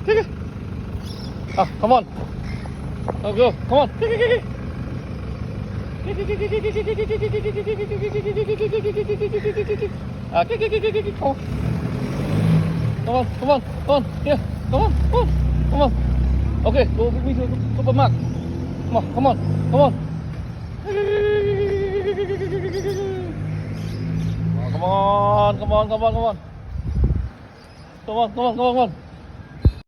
Okay. Come on. Let's go. Come on. Come on. Come on. Come on. Here. Come on. Come on. Come on. Okay. Go with me to supermarket. Come on. Come on. Come on. Come on. Come on. Come on. Come on. Come on. Come on. Come on. Come on.